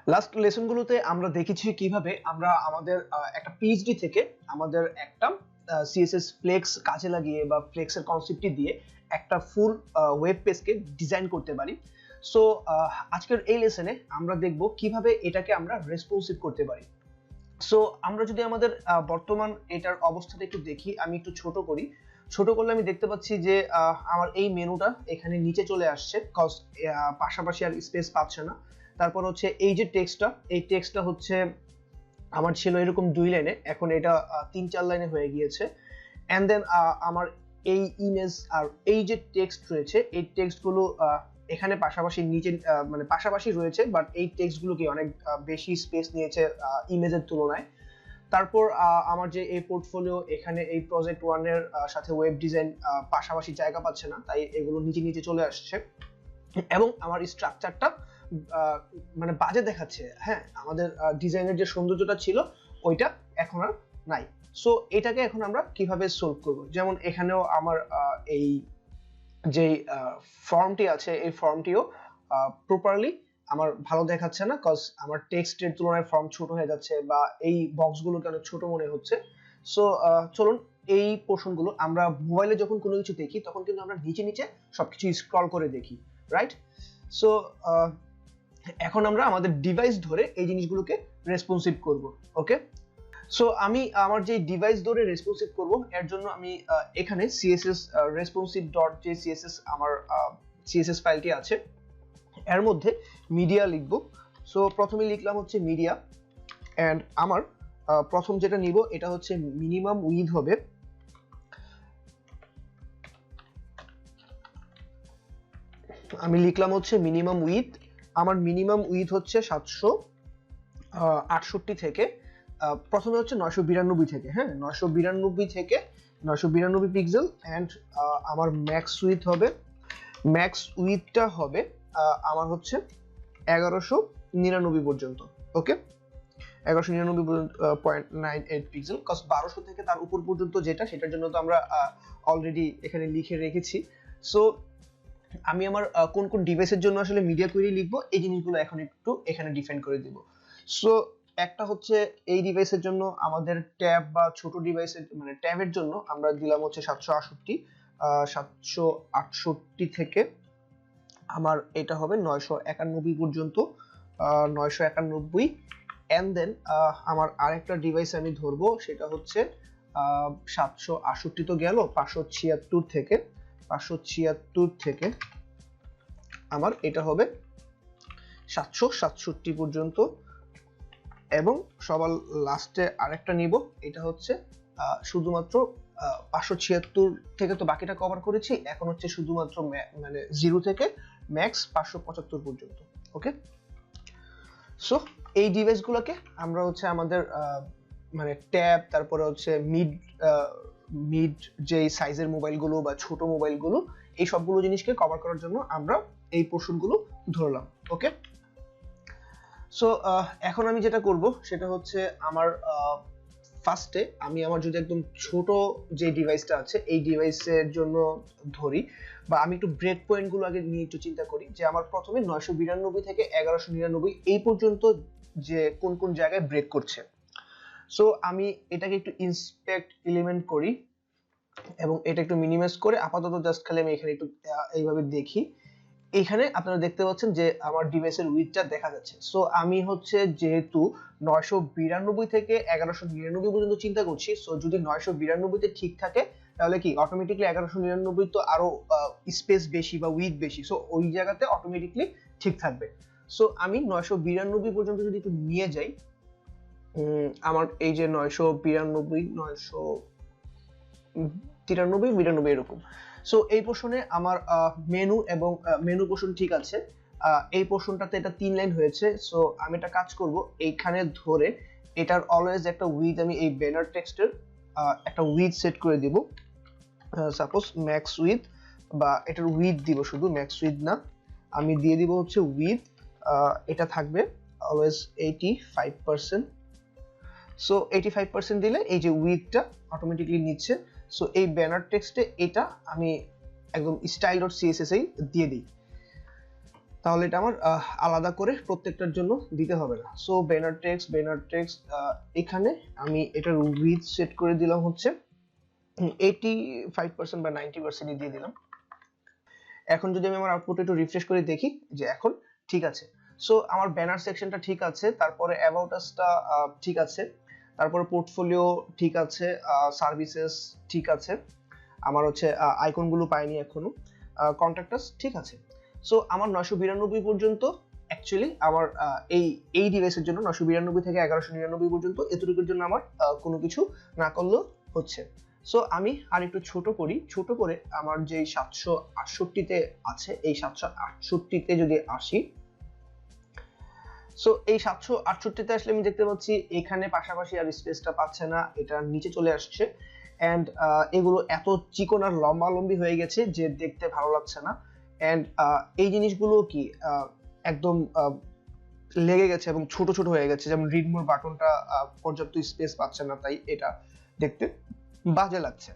Last লেসনগুলোতে আমরা দেখেছি কিভাবে আমরা আমাদের একটা পিএইচডি থেকে আমাদের একটা সিএসএস ফ্লেক্স কাজে লাগিয়ে বা ফ্লেক্সের কনসেপ্টটি দিয়ে একটা ফুল ওয়েব পেজকে ডিজাইন করতে পারি। সো আজকের এই লেসনে আমরা দেখব কিভাবে এটাকে আমরা রেসপন্সিভ করতে পারি। সো আমরা যদি আমাদের বর্তমান এটার অবস্থাটা একটু দেখি, আমি একটু ছোট করি। ছোট করলে আমি দেখতে পাচ্ছি যে আমার এই মেনুটা এখানে নিচে চলে আসছে, কজ পাশাপাশি আর স্পেস পাচ্ছে না। তারপর হচ্ছে এই যে টেক্সটটা, এই টেক্সটটা হচ্ছে আমার ছিল এরকম 2 লাইনে, এখন এটা 3-4 লাইনে হয়ে গিয়েছে। এন্ড দেন আমার এই ইমেজ আর এই যে টেক্সট রয়েছে, এই টেক্সটগুলো এখানে পাশাপাশি নিচে মানে পাশাপাশি রয়েছে, বাট এই টেক্সটগুলো কি অনেক বেশি স্পেস নিয়েছে ইমেজের তুলনায়। তারপর আমার যে এই পোর্টফোলিও, এখানে এই প্রজেক্ট 1 এর সাথে ওয়েব ডিজাইন পাশাপাশি জায়গা পাচ্ছে না, তাই এগুলো নিচে নিচে চলে আসছে। এবং আমার স্ট্রাকচারটা মানে বাজে দেখাচ্ছে। হ্যাঁ, আমাদের ডিজাইনের যে সৌন্দর্যটা ছিল ওইটা এখন আর নাই। সো এটাকে এখন আমরা কিভাবে সলভ করব? যেমন এখানেও আমার এই যে ফর্মটি আছে, এই ফর্মটিও প্রপারলি আমার ভালো দেখাচ্ছে না, কজ আমার টেক্সটের তুলনায় ফর্ম ছোট হয়ে যাচ্ছে বা এই বক্সগুলোকে অনেক ছোট মনে হচ্ছে। সো চলুন এই পোর্শনগুলো আমরা মোবাইলে যখন কোনো কিছু দেখি তখন কিন্তু আমরা নিচে নিচে সবকিছু স্ক্রল করে দেখি, রাইট? সো এখন আমরা আমাদের ডিভাইস ধরে এই জিনিসগুলোকে রেসপন্সিভ করব। ওকে, সো আমি আমার যে ডিভাইস ধরে রেসপন্সিভ করব, এর জন্য আমি এখানে সিএসএস responsive.jcss আমার সিএসএস ফাইলটি আছে, এর মধ্যে মিডিয়া লিখব। সো প্রথমে লিখলাম হচ্ছে মিডিয়া, এন্ড আমার প্রথম যেটা নিব এটা হচ্ছে মিনিমাম উইথ হবে, আমি লিখলাম হচ্ছে মিনিমাম উইথ। আমার মিনিমাম উইথ হচ্ছে 768 থেকে প্রথমে হচ্ছে 992 থেকে, হ্যাঁ 992 থেকে 992 পিক্সেল। এন্ড আমার ম্যাক্স উইথ হবে, ম্যাক্স উইথটা হবে আমার হচ্ছে 1199 পর্যন্ত। ওকে, 1199.98 পিক্সেল, কজ 1200 থেকে তার উপর পর্যন্ত যেটা, সেটার জন্য তো আমরা অলরেডি এখানে লিখে রেখেছি। সো আমি আমার কোন কোন ডিভাইসের জন্য আসলে মিডিয়া কোয়েরি লিখবো, এই জিনিসগুলো এখন একটু এখানে ডিফাইন করে দিব। সো একটা হচ্ছে এই ডিভাইসের জন্য আমাদের ট্যাব বা ছোট ডিভাইসের মানে ট্যাবের জন্য আমরা দিলাম হচ্ছে 768 থেকে আমার এটা হবে 991 পর্যন্ত, 991। এন্ড দেন আমার আরেকটা ডিভাইস আমি ধরবো, সেটা হচ্ছে 768 তো গেল, 576 থেকে আমার এটা হবে 767 পর্যন্ত। এবং সবার লাস্টে আরেকটা নিব, এটা হচ্ছে শুধুমাত্র 576 থেকে তো বাকিটা কভার করেছি, এখন হচ্ছে শুধুমাত্র মানে 0 থেকে ম্যাক্স 575 পর্যন্ত। ওকে, সো এই ডিভাইসগুলোকে আমরা হচ্ছে আমাদের মানে ট্যাব, তারপরে হচ্ছে মিড যে সাইজের মোবাইলগুলো বা ছোট মোবাইলগুলো, এই সবগুলো জিনিসকে কভার করার জন্য আমরা এই পোর্শনগুলো ধরলাম। ওকে, সো এখন আমি যেটা করব সেটা হচ্ছে আমার ফার্স্টে আমি আমার যদি একদম ছোট যে ডিভাইসটা আছে এই ডিভাইসের জন্য ধরি, বা আমি একটু ব্রেক পয়েন্টগুলো আগে নিয়ে একটু চিন্তা করি, যে আমার প্রথমে 992 থেকে 1199 এই পর্যন্ত যে কোন কোন জায়গায় ব্রেক করছে। সো আমি এটাকে একটু ইন্সপেক্ট এলিমেন্ট করি এবং এটা একটু মিনিমাইজ করে আপাতত জাস্ট খালি আমি এখানে একটু এইভাবে দেখি। এখানে আপনারা দেখতে পাচ্ছেন যে আমার ডিভাইসের উইথটা দেখা যাচ্ছে। সো আমি হচ্ছে যেহেতু 992 থেকে 1199 পর্যন্ত চিন্তা করছি, সো যদি 992 তে ঠিক থাকে তাহলে কি অটোমেটিকলি 1199 তো আরো স্পেস বেশি বা উইথ বেশি, সো ওই জায়গাতে অটোমেটিকলি ঠিক থাকবে। সো আমি 992 পর্যন্ত যদি একটু নিয়ে যাই, আমার এই যে 992 993 এরকম। সো এই পোর্শনে আমার মেনু এবং মেনু পোর্শন ঠিক আছে, এই পোর্শনটাতে এটা 3 লাইন হয়েছে। সো আমি একটা কাজ করব, এইখানে ধরে এটার অলওয়েজ একটা উইথ আমি এই ব্যানার টেক্সটের একটা উইথ সেট করে দিব, সাপোজ ম্যাক্স উইথ, বা এটার উইথ দিব শুধু, ম্যাক্স উইথ না, আমি দিয়ে দিব হচ্ছে উইথ, এটা থাকবে অলওয়েজ 85%। সো 85% দিলে এই যে উইথটা অটোমেটিকলি নিচ্ছে। সো এই ব্যানার টেক্সটে এটা আমি একদম style.css এই দিয়ে দিই। তাহলে এটা আমার আলাদা করে প্রত্যেকটার জন্য দিতে হবে না। সো ব্যানার টেক্সট এখানে আমি এটার উইডথ সেট করে দিলাম হচ্ছে 85% বা 90% দিয়ে দিলাম। এখন যদি আমি আমার আউটপুট একটু রিফ্রেশ করে দেখি যে এখন ঠিক আছে। সো আমার ব্যানার সেকশনটা ঠিক আছে, তারপরে অ্যাবাউট আসটা ঠিক আছে, তারপরে পোর্টফোলিও ঠিক আছে, সার্ভিসেস ঠিক আছে, আমার হচ্ছে আইকনগুলো পাইনি এখনো, কন্ট্যাক্ট আস ঠিক আছে। সো আমার 992 পর্যন্ত অ্যাকচুয়ালি আমার এই ডিভাইসের জন্য 992 থেকে 1199 পর্যন্ত এতটুকুর জন্য আমার কোনো কিছু না করলেও হচ্ছে। সো আমি আর একটু ছোট করে আমার যে 768 আছে এই 768 যদি আসি, সো এই 768 আসলে আমি দেখতে পাচ্ছি এখানে পাশাপাশি আর স্পেসটা পাচ্ছে না, এটা নিচে চলে আসছে, এন্ড এগুলো এত চিকন আর লম্বালম্বি হয়ে গেছে যে দেখতে ভালো লাগছে না। এন্ড এই জিনিসগুলো কি একদম লেগে গেছে এবং ছোট ছোট হয়ে গেছে, যেমন রিড মোর বাটনটা পর্যাপ্ত স্পেস পাচ্ছে না, তাই এটা দেখতে বাজে লাগছে।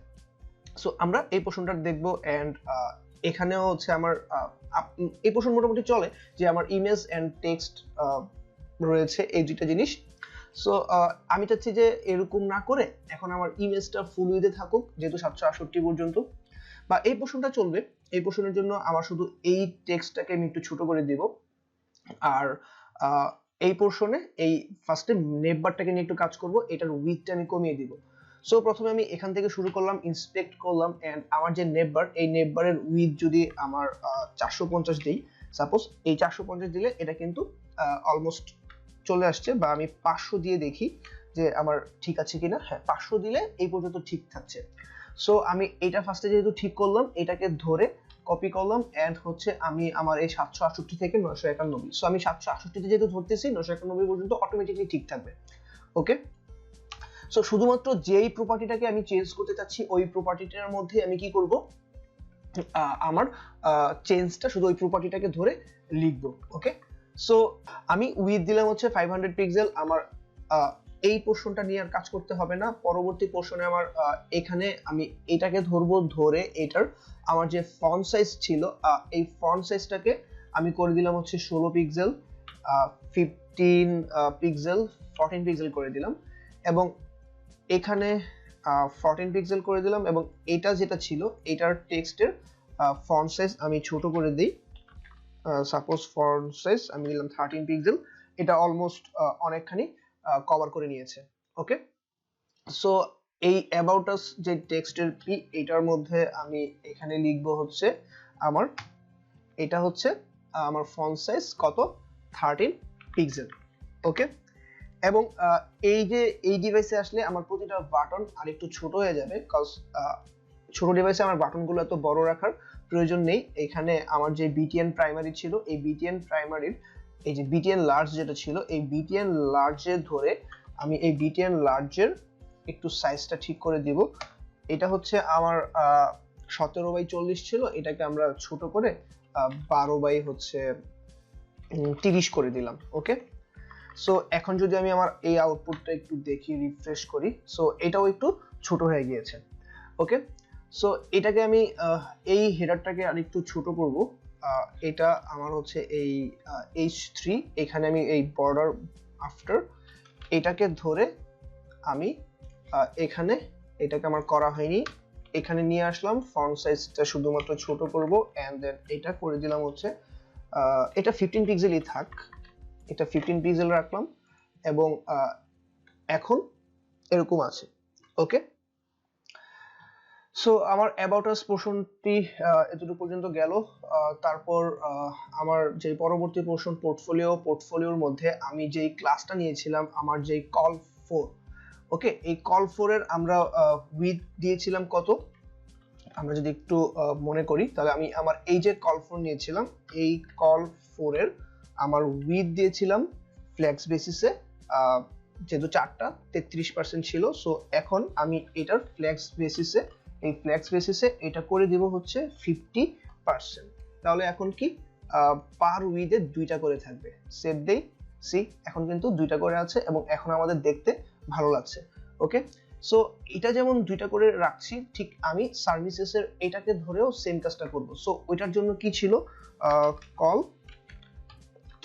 সো আমরা এই পোর্শনটা দেখবো, এন্ড এখানেও হচ্ছে আমার এই পোর্শন মোটামুটি চলে যে আমার ইমেজ এন্ড টেক্সট রয়েছে এই দুইটা জিনিস। সো আমি চাচ্ছি যে এরকম না করে এখন আমার ইমেজটা ফুল উইথে থাকুক, যেহেতু 768 পর্যন্ত, বা এই পোর্শনটা চলবে। এই পোর্শনের জন্য আমার শুধু এই টেক্সটটাকে আমি একটু ছোট করে দেব, আর এই পোর্শনে এই ফার্স্টে নেভ বারটাকে নিয়ে একটু কাজ করব, এটার উইথটা আমি কমিয়ে দিব। সো প্রথমে আমি এখান থেকে শুরু করলাম, ইন্সপেক্ট করলাম, এন্ড আমার যে নেভ বার, এই নেভ বারের উইথ যদি আমার 450 দিই সাপোজ, এই 450 দিলে এটা কিন্তু অলমোস্ট চলে আসছে, বা আমি 500 দিয়ে দেখি যে আমার ঠিক আছে কিনা। হ্যাঁ, 500 দিলে এই পর্যন্ত ঠিক থাকছে। সো আমি এটা ফার্স্টে যেহেতু ঠিক করলাম, এটাকে ধরে কপি করলাম, এন্ড হচ্ছে আমি আমার এই 768 থেকে 991, সো আমি 768 তে যেহেতু ধরতেছি 991 পর্যন্ত অটোমেটিকলি ঠিক থাকবে। ওকে, সো শুধুমাত্র যেই প্রপার্টিটাকে আমি চেঞ্জ করতে চাচ্ছি ওই প্রপার্টিটার মধ্যে আমি কি করব, আমার চেঞ্জটা শুধু ওই প্রপার্টিটাকে ধরে লিখবো। ওকে, সো আমি উইথ দিলাম হচ্ছে 500 পিক্সেল। আমার এই পোর্শনটা নিয়ে আর কাজ করতে হবে না। পরবর্তী পোর্শনে আমার এখানে আমি এটাকে ধরবো, ধরে এটার আমার যে ফন্ট সাইজ ছিল এই ফন্ট সাইজটাকে আমি করে দিলাম হচ্ছে 16 পিক্সেল, 15 পিক্সেল, 14 পিক্সেল করে দিলাম, এবং এখানে 14 পিক্সেল করে দিলাম, এবং এটা যেটা ছিল এটার টেক্সটের ফন্ট সাইজ আমি ছোট করে দিই, সাপোজ ফন্ট সাইজ আমি দিলাম 13 পিক্সেল। এটা অলমোস্ট অনেকখানি কভার করে নিয়েছে। ওকে, সো এই অ্যাবাউট আস যে টেক্সটের পি, এটার মধ্যে আমি এখানে লিখবো হচ্ছে আমার, এটা হচ্ছে আমার ফন্ট সাইজ কত, 13 পিক্সেল। ওকে, এবং এই যে এই ডিভাইসে আসলে আমার প্রতিটা বাটন আর একটু ছোট হয়ে যাবে, কজ ছোট ডিভাইসে আমার বাটনগুলো এত বড় রাখার প্রয়োজন নেই। এখানে আমার যে বিটিএন প্রাইমারি ছিল, এই বিটিএন প্রাইমারির এই যে বিটিএন লার্জ যেটা ছিল, এই বিটিএন লার্জে ধরে আমি এই বিটিএন লার্জের একটু সাইজটা ঠিক করে দিব। এটা হচ্ছে আমার 17/40 ছিল, এটাকে আমরা ছোট করে 12/30 করে দিলাম। ওকে, সো এখন যদি আমি আমার এই আউটপুটটা একটু দেখি, রিফ্রেশ করি, সো এটাও একটু ছোট হয়ে গিয়েছে। ওকে, সো এটাকে আমি এই হেডারটাকে আরেকটু ছোট করব। এটা আমার হচ্ছে এই H3, এখানে আমি এই বর্ডার আফটার এটাকে ধরে আমি এখানে, এটাকে আমার করা হয়নি, এখানে নিয়ে আসলাম, ফন্ট সাইজটা শুধুমাত্র ছোট করব, এন্ড দেন এটা করে দিলাম হচ্ছে এটা 15 পিক্সেলই থাক, এটা 15 পিক্সেল রাখলাম, এবং এখন এরকম আছে। ওকে, সো আমার অ্যাবাউট আস পোর্শনটি এতটুকু পর্যন্ত গেল। তারপর আমার যে পরবর্তী পোর্শন পোর্টফোলিওর মধ্যে আমি যেই ক্লাসটা নিয়েছিলাম, আমার যেই কল 4, ওকে, এই কল 4 এর আমরা উইথ দিয়েছিলাম কত, আমরা যদি একটু মনে করি, তাহলে আমি আমার এই যে কল 4 নিয়েছিলাম, এই কল 4 এর আমার উইথ দিয়েছিলাম ফ্লেক্স বেসিসে, যেহেতু 4টা 33% ছিল। সো এখন আমি এটার ফ্লেক্স বেসিসে, এই ফ্লেক্স বেসিসে এটা করে দিব হচ্ছে 50%। তাহলে এখন কি পার উইথে 2টা করে থাকবে। সেভ দেই, সি এখন কিন্তু 2টা করে আছে, এবং এখন আমাদের দেখতে ভালো লাগছে। ওকে, সো এটা যেমন 2টা করে রাখছি, ঠিক আমি সার্ভিসেসের এটাকে ধরেও সেম কাজটা করব। সো ওইটার জন্য কি ছিল, কল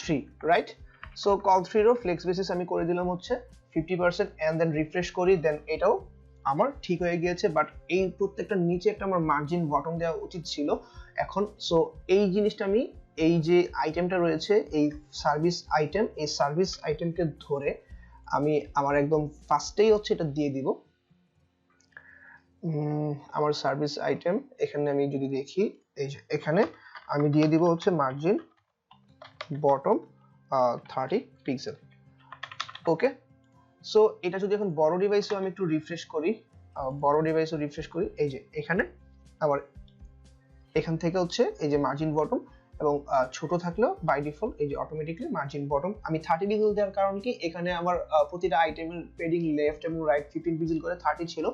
3, রাইট? সো call3 এরও ফ্লেক্স বেসিস আমি করে দিলাম হচ্ছে 50% এন্ড দেন রিফ্রেশ করি, দেন এটাও আমার ঠিক হয়ে গিয়েছে। বাট এই প্রত্যেকটা নিচে একটা আমার মার্জিন বটম দেওয়া উচিত ছিল এখন। সো এই জিনিসটা আমি, এই যে আইটেমটা রয়েছে এই সার্ভিস আইটেম, এই সার্ভিস আইটেমকে ধরে আমি আমার একদম ফার্স্টেই হচ্ছে এটা দিয়ে দিব। আমার সার্ভিস আইটেম এখানে আমি যদি দেখি, এই যে এখানে আমি দিয়ে দিব হচ্ছে মার্জিন বটম 30 পিক্সেল। ওকে, সো এটা যদি এখন বড় ডিভাইসেও আমি একটু রিফ্রেশ করি, এই যে এখানে আবার এখান থেকে হচ্ছে এই যে মার্জিন বটম, এবং ছোট থাকলেও বাই ডিফল্ট এই যে অটোমেটিক্যালি মার্জিন বটম আমি 30 পিক্সেল দেওয়ার কারণ কি, এখানে আমার প্রতিটা আইটেমের পেডিং লেফট এবং রাইট 15 পিক্সেল করে 30 ছিল।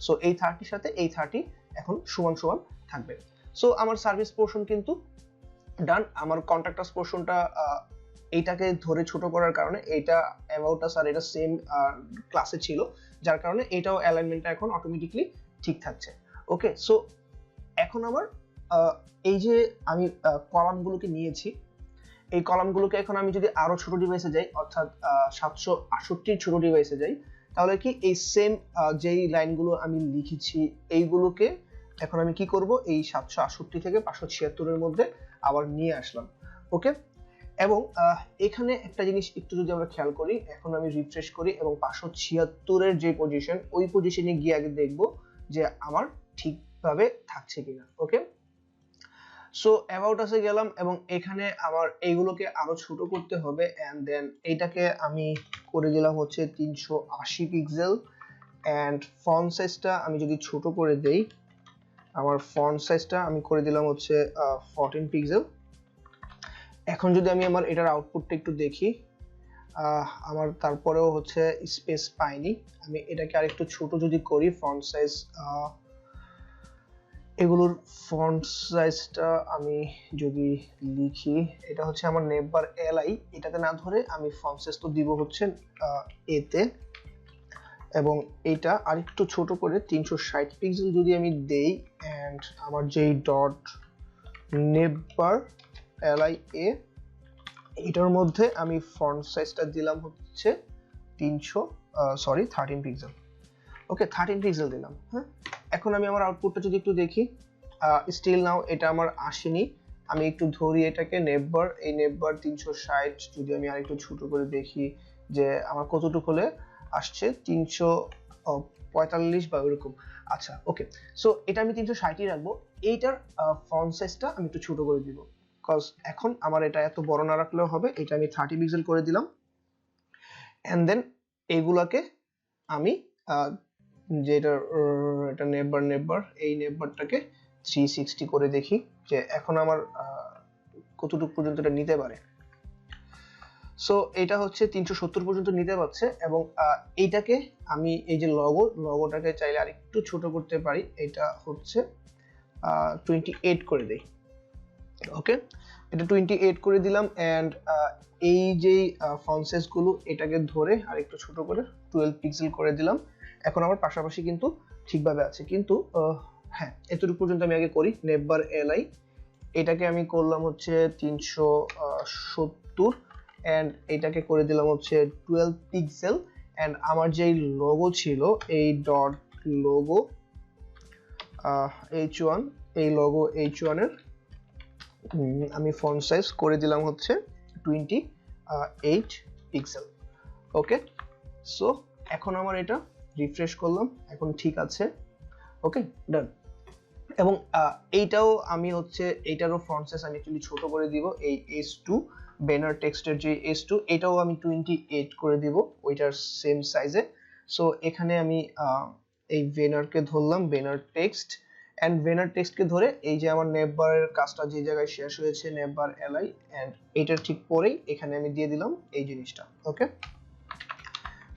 সো এই 30 এর সাথে এই 30 এখন সমান সমান থাকবে। সো আমার সার্ভিস পোরশন কিন্তু ডান। আমার কন্ট্রাক্টার্স পোরশনটা এইটাকে ধরে ছোট করার কারণে, এইটা অ্যাবাউট আস আর এটা সেম ক্লাসে ছিল, যার কারণে এটাও অ্যালাইনমেন্টটা এখন অটোমেটিক্যালি ঠিক থাকছে। ওকে, সো এখন আমার এই যে আমি কলামগুলোকে নিয়েছি, এই কলামগুলোকে এখন আমি যদি আরো ছোট ডিভাইসে যাই, অর্থাৎ 768 ছোট ডিভাইসে যাই, তাহলে কি এই সেম যেই লাইনগুলো আমি লিখেছি এইগুলোকে এখন আমি কি করব, এই 768 থেকে 576 এর মধ্যে আবার নিয়ে আসলাম। ওকে, এবং এখানে একটা জিনিস একটু যদি আমরা খেয়াল করি, এখন আমি রিফ্রেশ করি এবং 576 এর যে পজিশন, ওই পজিশনে গিয়ে আগে দেখব যে আমার ঠিকভাবে থাকছে কিনা। ওকে, সো অ্যাবাউট আসে গেলাম এবং এখানে আমার এইগুলোকে আরো ছোট করতে হবে, এন্ড দেন এইটাকে আমি করে দিলাম হচ্ছে 380 পিক্সেল, এন্ড ফন্ট সাইজটা আমি যদি ছোট করে দেই, আমার ফন্ট সাইজটা আমি করে দিলাম হচ্ছে 14 পিক্সেল। এখন যদি আমি আমার এটার আউটপুটটা একটু দেখি, আমার তারপরেও হচ্ছে স্পেস পাইনি। আমি এটাকে আরেকটু ছোট যদি করি, ফন্ট সাইজ, এগুলোর ফন্ট সাইজটা আমি যদি লিখি, এটা হচ্ছে আমার নেভার এলআই, এটাতে না ধরে আমি ফন্ট সাইজ তো দিব হচ্ছে এতে, এবং এটা আরেকটু ছোট করে 360 পিক্সেল যদি আমি দেই, এন্ড আমার যেই ডট নেভার এলআই এ, এটার মধ্যে আমি ফন্ট সাইজটা দিলাম হচ্ছে 13 পিক্সেল। ওকে, 13 পিক্সেল দিলাম। হ্যাঁ, এখন আমি আমার আউটপুটটা যদি একটু দেখি, স্টিল নাও এটা আমার আসেনি। আমি একটু ধরি এটাকে, নেভার, এই নেভার 360 যদি আমি আরেকটু ছোট করে দেখি যে আমার কতটুকু হলে আসছে, 345 বা এরকম। আচ্ছা, ওকে, সো এটা আমি 360ই রাখবো। এইটার ফন্ট সাইজটা আমি একটু ছোট করে দিব, কজ এখন আমার এটা এত বড় না রাখলেও হবে। এটা আমি 30 পিক্সেল করে দিলাম, এন্ড দেন এইগুলাকে আমি যেটা এটা নেভার, এই নেভারটাকে 360 করে দেখি যে এখন আমার কতটুকু পর্যন্ত এটা নিতে পারে। সো এটা হচ্ছে 370 পর্যন্ত নিতে পারছে, এবং এইটাকে আমি এই যে লগোটাকে চাইলে আরেকটু ছোট করতে পারি, এটা হচ্ছে 28 করে দেই। ওকে, এটা 28 করে দিলাম, এন্ড এই যে ফন্ট সাইজ গুলো এটাকে ধরে আরেকটু ছোট করে 12 পিক্সেল করে দিলাম। এখন আমার পাশাপাশি কিন্তু ঠিকভাবে আছে, কিন্তু হ্যাঁ, এতটুকু পর্যন্ত আমি আগে করি। নেভার এলআই, এটাকে আমি করলাম হচ্ছে 370, এন্ড এটাকে করে দিলাম হচ্ছে 12 পিক্সেল, এন্ড আমার যেই লোগো ছিল, এই ডট লোগো H1, এই লোগো H1 এর আমি ফন্ট সাইজ করে দিলাম হচ্ছে 28 পিক্সেল। ওকে, সো এখন আমার এটা রিফ্রেশ করলাম, এখন ঠিক আছে। ওকে, ডান। এবং এইটাও আমি হচ্ছে এইটারও ফন্ট সাইজ আমি একটু ছোট করে দিব, এই S2 ব্যানার টেক্সটের যে S2, এটাও আমি 28 করে দিব ওইটার সেম সাইজে। সো এখানে আমি এই ব্যানারকে ধরলাম, ব্যানার টেক্সট, এন্ড ব্যানার টেক্সটকে ধরে এই যে আমার নেভারের কাজটা যে জায়গায় শেষ হয়েছে, নেভার এলআই, এন্ড এটার ঠিক পরেই এখানে আমি দিয়ে দিলাম এই জিনিসটা। ওকে,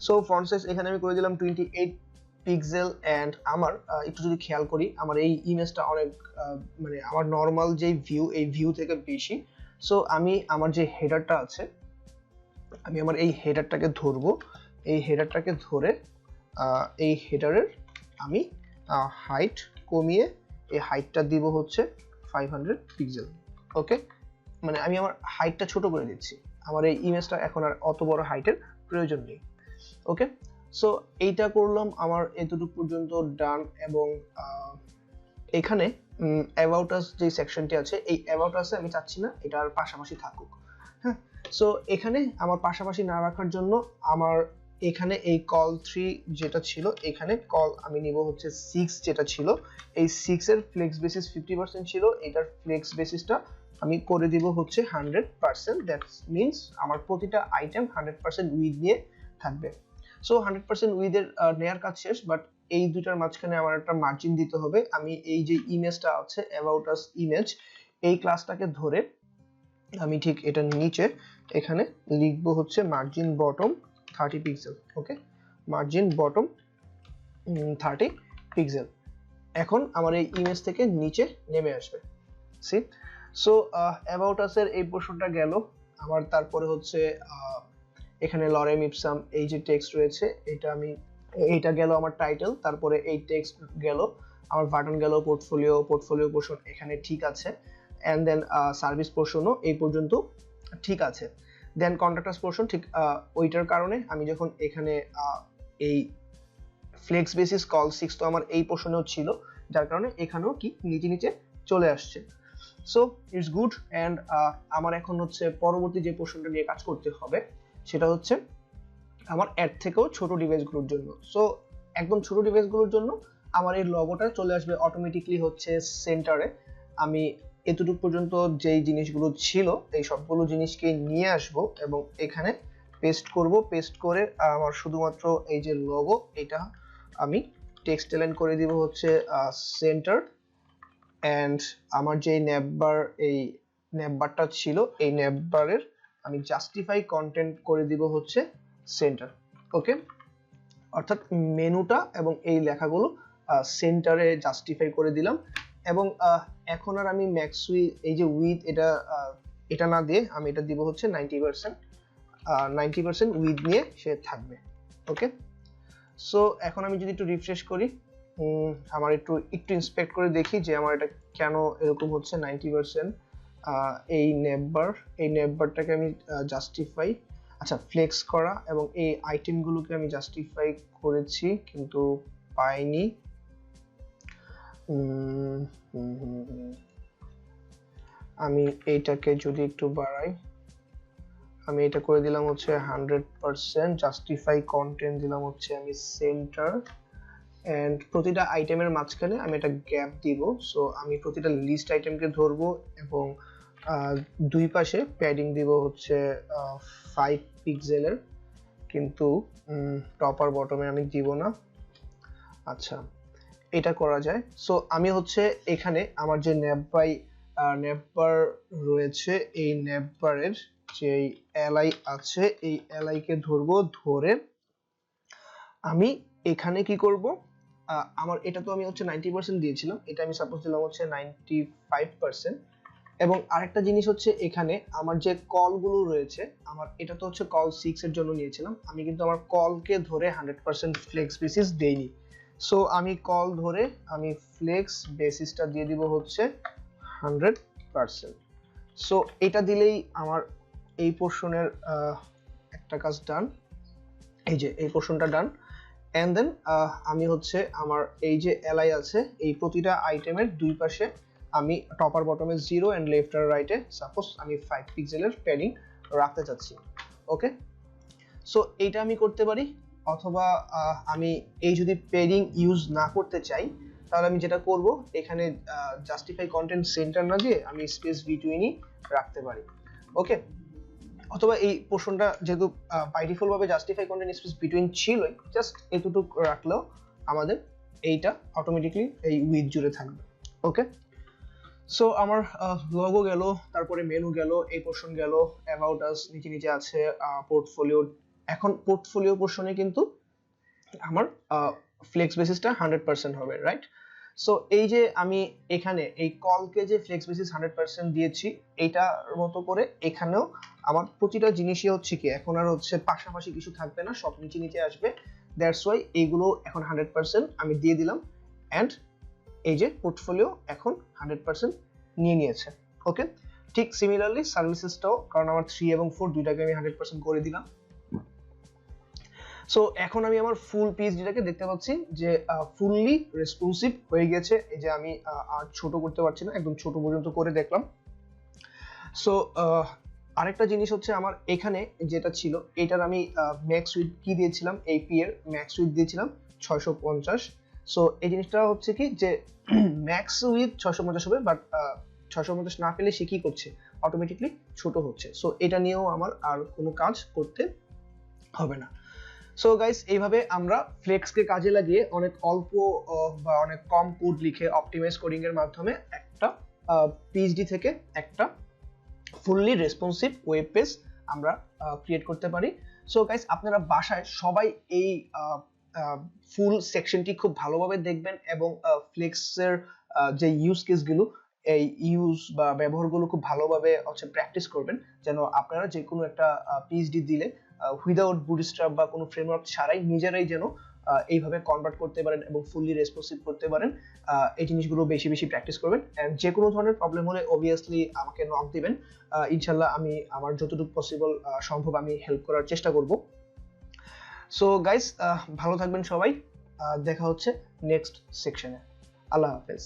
সো ফন্ট সাইজ এখানে আমি করে দিলাম 28 পিক্সেল, এন্ড আমার একটু যদি খেয়াল করি, আমার এই ইমেজটা অনেক মানে আমার নর্মাল যে ভিউ, এই ভিউ থেকে বেশি। সো আমি আমার যে হেডারটা আছে, আমি আমার এই হেডারটাকে ধরবো, এই হেডারটাকে ধরে এই হেডারের আমি হাইট কমিয়ে এই হাইটটা দিব হচ্ছে 500 পিক্সেল। ওকে, মানে আমি আমার হাইটটা ছোট করে দিচ্ছি। আমার এই ইমেজটা এখন আর অত বড় হাইটের প্রয়োজন নেই। ওকে, সো এইটা করলাম, আমার এতটুকু পর্যন্ত ডান। এবং এখানে অ্যাবাউট আস যে সেকশনটি আছে, এই অ্যাবাউট আসে আমি চাচ্ছি না এটার পাশাপাশি থাকুক। হ্যাঁ, সো এখানে আমার পাশাপাশি না রাখার জন্য আমার এখানে এই কল 3 যেটা ছিল, এখানে কল আমি নিব হচ্ছে 6 যেটা ছিল, এই 6 এর ফ্লেক্স বেসিস 50% ছিল, এটার ফ্লেক্স বেসিসটা আমি করে দিব হচ্ছে 100%। দ্যাট মিন্স আমার প্রতিটা আইটেম 100% উইথ নিয়ে থাকবে। সো 100% উইথ এর নেয়ার কাজ শেষ, বাট এই দুটার মাঝখানে আমার একটা মার্জিন দিতে হবে। আমি এই যে ইমেজটা আছে অ্যাবাউট আস ইমেজ, এই ক্লাসটাকে ধরে আমি ঠিক এটা নিচে এখানে লিখব হচ্ছে মার্জিন বটম 30 পিক্সেল। ওকে, মার্জিন বটম 30 পিক্সেল। এখন আমার এই ইমেজ থেকে নিচে নেমে আসবে। সি, সো অ্যাবাউট আস এর এই পোর্শনটা গেল আমার। তারপরে হচ্ছে এখানে লরেম ইপসাম এই যে টেক্সট রয়েছে, এটা আমি, এইটা গেল আমার টাইটেল। তারপরে এই টেক্সট গেল আমার, বাটন গেল, পোর্টফোলিও পোর্শন এখানে ঠিক আছে। এন্ড দেন সার্ভিস পোর্শনও এই পর্যন্ত ঠিক আছে। দেন কন্ট্রাক্টার্স পোর্শন ঠিক ওইটার কারণে আমি যখন এখানে এই ফ্লেক্স বেসিস কল 6 তো আমার এই পোর্শনেও ছিল, যার কারণে এখানেও কি নিচে নিচে চলে আসছে। So it's good. অ্যান্ড আমার এখন হচ্ছে পরবর্তী যে পোর্শনটা নিয়ে কাজ করতে হবে সেটা হচ্ছে আমার এর থেকেও ছোট ডিভাইসগুলোর জন্য। সো একদম ছোট ডিভাইসগুলোর জন্য আমার এই লগোটা চলে আসবে অটোমেটিকলি হচ্ছে সেন্টারে। আমি এতটুকু পর্যন্ত যেই জিনিসগুলো ছিল এই সবগুলো জিনিসকে নিয়ে আসব এবং এখানে পেস্ট করব। পেস্ট করে আমার শুধুমাত্র এই যে লগো, এটা আমি টেক্সট এলাইন করে দিব হচ্ছে সেন্টার। অ্যান্ড আমার যে নেভবার, এই নেভবারটা ছিল, এই নেভবারের আমি জাস্টিফাই কন্টেন্ট করে দিব হচ্ছে সেন্টার। ওকে, অর্থাৎ মেনুটা এবং এই লেখাগুলো সেন্টারে জাস্টিফাই করে দিলাম। এবং এখন আর আমি ম্যাক্স এই যে উইথ এটা না দিয়ে আমি এটা দিব হচ্ছে 90%। 90% উইথ নিয়ে সে থাকবে। ওকে, সো এখন আমি যদি একটু রিফ্রেশ করি, আমার একটু ইন্সপেক্ট করে দেখি যে আমার এটা কেন এরকম হচ্ছে 90%। এই নেভবারটাকে আমি জাস্টিফাই, আচ্ছা ফ্লেক্স করা এবং এই আইটেমগুলোকে আমি জাস্টিফাই করেছি কিন্তু পাইনি। আমি এইটাকে যদি একটু বাড়াই, আমি এটা করে দিলাম হচ্ছে 100%। জাস্টিফাই কন্টেন্ট দিলাম হচ্ছে আমি সেন্টার। এন্ড প্রতিটা আইটেমের মাঝখানে আমি একটা গ্যাপ দিব। সো আমি প্রতিটা লিস্ট আইটেমকে ধরবো এবং দুই পাশে প্যাডিং দিব হচ্ছে 5 পিক্সেলের, কিন্তু টপ আর বটমে আমি দিব না। আচ্ছা, এটা করা যায়। সো আমি হচ্ছে এখানে আমার যে নেভবার রয়েছে, এই নেভবারের যে এলআই আছে, এই এলআই কে ধরবো। ধরে আমি এখানে কি করব, আমার এটা তো আমি হচ্ছে 90% দিয়েছিলাম, এটা আমি সাপোজ দিলাম হচ্ছে 95%। এবং আরেকটা জিনিস হচ্ছে এখানে আমার যে কলগুলো রয়েছে, আমার এটা তো হচ্ছে কল 6 এর জন্য নিয়েছিলাম, আমি কিন্তু আমার কলকে ধরে 100% ফ্লেক্স বেসিস দেইনি। সো আমি কল ধরে আমি ফ্লেক্স বেসিসটা দিয়ে দিব হচ্ছে 100%। সো এটা দিলেই আমার এই পোর্শনের একটা কাজ ডান। এই যে এই পোর্শনটা ডান। এন্ড দেন আমি হচ্ছে আমার এই যে এলআই আছে, এই প্রতিটা আইটেমের দুই পাশে আমি টপ আর বটমে 0 এন্ড লেফট আর রাইটে সাপোজ আমি 5 পিক্সেলের প্যাডিং রাখতে চাচ্ছি। ওকে, সো এইটা আমি করতে পারি। অথবা আমি এই যদি প্যাডিং ইউজ না করতে চাই, তাহলে আমি যেটা করব, এখানে জাস্টিফাই কন্টেন্ট সেন্টার না দিয়ে আমি স্পেস বিটুইনই রাখতে পারি। ওকে, অথবা এই পোর্শনটা যেহেতু বাই ডিফল্ট ভাবে জাস্টিফাই কন্টেন্ট স্পেস বিটুইন ছিলই, জাস্ট এতটুকু রাখলেও আমাদের এইটা অটোমেটিকলি এই উইথ জুড়ে থাকবে। ওকে, সো আমার লোগো গেল, তারপরে মেনু গেল, এই পোর্শন গেল, অ্যাবাউট আস নিচে নিচে আছে, পোর্টফোলিও। এখন পোর্টফোলিও পোর্শনে কিন্তু আমার ফ্লেক্স বেসিসটা 100% হবে, রাইট? সো এই যে আমি এখানে এই কলকে যে ফ্লেক্স বেসিস 100% দিয়েছি, এইটার মতো করে এখানেও আমার প্রতিটা জিনিসই হচ্ছে কি এখন আর হচ্ছে পাশাপাশি কিছু থাকবে না, সব নিচে নিচে আসবে। দ্যাটস ওয়াই এইগুলো এখন 100% আমি দিয়ে দিলাম। অ্যান্ড এই যে পোর্টফোলিও এখন 100% নিয়ে নিয়েছে। ওকে, ঠিক সিমিলারলি সার্ভিসেসটাও, কারণ আমার 3 এবং 4 দুইটাকে আমি 100% করে দিলাম। সো এখন আমি আমার ফুল পিএইচডিটাকে দেখতে পাচ্ছি যে ফুললি রেসপন্সিভ হয়ে গেছে। এই যে আমি আর ছোট করতে পারছি না, একদম ছোট পর্যন্ত করে দেখলাম। সো আরেকটা জিনিস হচ্ছে আমার এখানে যেটা ছিল, এটার আমি ম্যাক্স উইথ কি দিয়েছিলাম, এই পি এর ম্যাক্স উইথ দিয়েছিলাম 650। সো এই জিনিসটা হচ্ছে কি যে ম্যাক্স উইথ 650 হবে, বাট 650 না পেলে সে কি করছে, অটোমেটিকলি ছোট হচ্ছে। সো এটা নিয়েও আমার আর কোনো কাজ করতে হবে না। সো গাইস, এইভাবে আমরা ফ্লেক্সকে কাজে লাগিয়ে অনেক অল্প বা অনেক কম কোড লিখে অপটিমাইজ কোডিং এর মাধ্যমে একটা পিএইচডি থেকে একটা ফুললি রেসপন্সিভ ওয়েব পেজ আমরা ক্রিয়েট করতে পারি। সো গাইস, আপনারা বাসায় সবাই এই ফুল সেকশনটি খুব ভালোভাবে দেখবেন এবং ফ্লেক্সের যে ইউজ কেসগুলো, এই ইউজ বা ব্যবহারগুলো খুব ভালোভাবে হচ্ছে প্র্যাকটিস করবেন, যেন আপনারা যে কোনো একটা পিএইচডি দিলে উইদাউট বুটস্ট্র্যাপ বা কোনো ফ্রেমওয়ার্ক ছাড়াই নিজেরাই যেন এইভাবে কনভার্ট করতে পারেন এবং ফুললি রেসপন্সিভ করতে পারেন। এই জিনিসগুলো বেশি বেশি প্র্যাকটিস করবেন। এন্ড যে কোনো ধরনের প্রবলেম হলে অবভিয়াসলি আমাকে নক দিবেন, ইনশাল্লাহ আমি আমার যতটুকু পসিবল সম্ভব আমি হেল্প করার চেষ্টা করব। সো গাইস, ভালো থাকবেন সবাই, দেখা হচ্ছে নেক্সট সেকশনে। আল্লাহ হাফেজ।